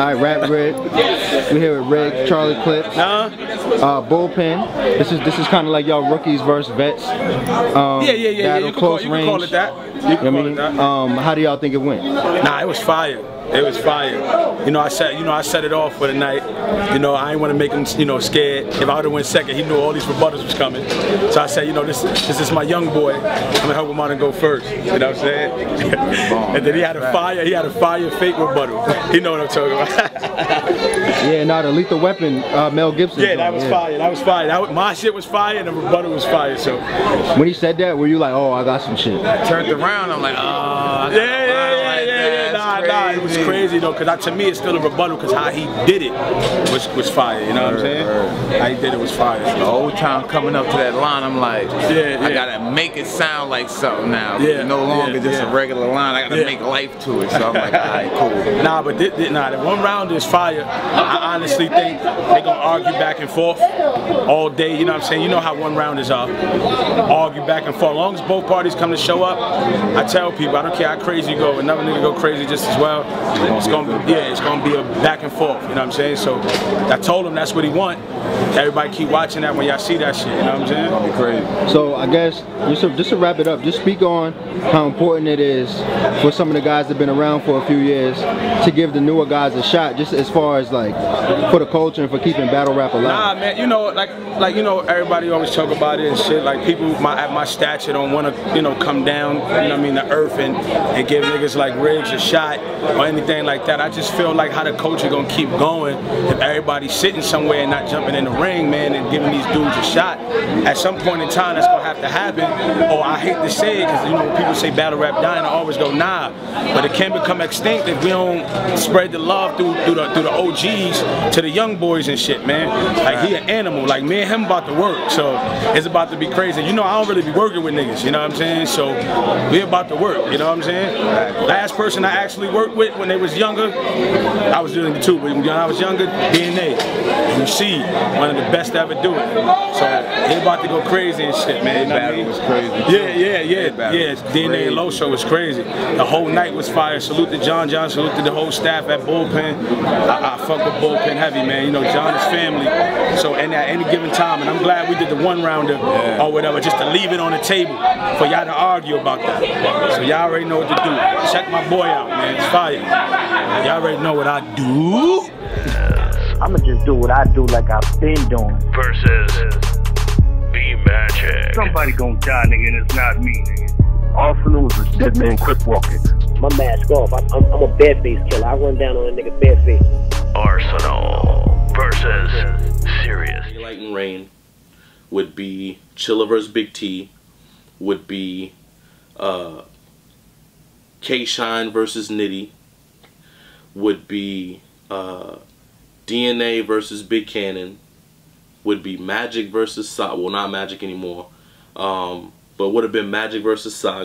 Alright, Rap Red. We're here with Riggz, Charlie Clips, Bullpen. This is kind of like y'all rookies versus vets. Yeah. You can call it that. You can call it that. How do y'all think it went? Nah, it was fire. It was fire. You know, I set it off for the night. You know, I didn't want to make him, scared. If I would have went second, he knew all these rebuttals was coming. So I said, this is my young boy. I'm gonna help him out and go first. You know what I'm saying? And then he had a fire fake rebuttal. You know what I'm talking about? Yeah, now the Lethal Weapon, Mel Gibson. Yeah, that was fire. That was fire. My shit was fire and the rebuttal was fire. So when he said that, were you like, oh, I got some shit? I turned around, I'm like, oh, yeah. Nah, it was crazy though, because to me it's still a rebuttal, because how he did it was fire, you know what I'm saying? How he did it was fire. The whole time coming up to that line, I'm like, I gotta make it sound like something now. Yeah, no longer just a regular line, I gotta make life to it, so I'm like, alright, cool. Nah, but the one round is fire. I honestly think they're gonna argue back and forth all day, you know what I'm saying? You know how one round is argue back and forth. As long as both parties come to show up, I tell people, I don't care how crazy you go, another nigga go crazy just as well. It's gonna be a back and forth, you know what I'm saying? So I told him that's what he want. Everybody keep watching that when y'all see that shit, you know what I'm saying? It's gonna be crazy. So I guess just to wrap it up, just speak on how important it is for some of the guys that have been around for a few years to give the newer guys a shot, just as far as like for the culture and for keeping battle rap alive. Nah, man, like everybody always talk about it and shit. Like people at my stature don't want to come down, you know what I mean, to earth and give niggas like Riggz a shot or anything like that. I just feel like how the culture gonna keep going if everybody's sitting somewhere and not jumping in the ring, man, and giving these dudes a shot. At some point in time, that's gonna have to happen. Or I hate to say it, because when people say battle rap dying, I always go nah. But it can become extinct if we don't spread the love through the OGs to the young boys and shit, man. Like he an animal. Like me and him about to work, so it's about to be crazy. I don't really be working with niggas, you know what I'm saying? So we about to work, you know what I'm saying? Last person I actually worked with when they was younger, I was doing it too, but when I was younger, DNA. You see, one of the best to ever do it. So they about to go crazy and shit, man. You know what I mean? Was crazy. Yeah. DNA and Low Show was crazy. The whole night was fire. Salute to John, salute to the whole staff at Bullpen. I fuck with Bullpen heavy, man. John is family. So at any given time, and I'm glad we did the one rounder or whatever, just to leave it on the table for y'all to argue about that. So y'all already know what to do. Check my boy out, man. It's fire. Y'all already know what I do. I'ma just do what I do like I've been doing. Versus B-Magic. Somebody gonna die, nigga, and it's not me, nigga. Arsenal is a dead man quick walking. My mask off. I'm a bad-face killer. I run down on a nigga bad-face. Arsenal versus Serious. Light and Rain would be Chilla vs. Big T, would be K-Shine versus Nitty, would be DNA versus Big Cannon, would be Magic versus Saga. Well, not Magic anymore, but would have been Magic versus Saga.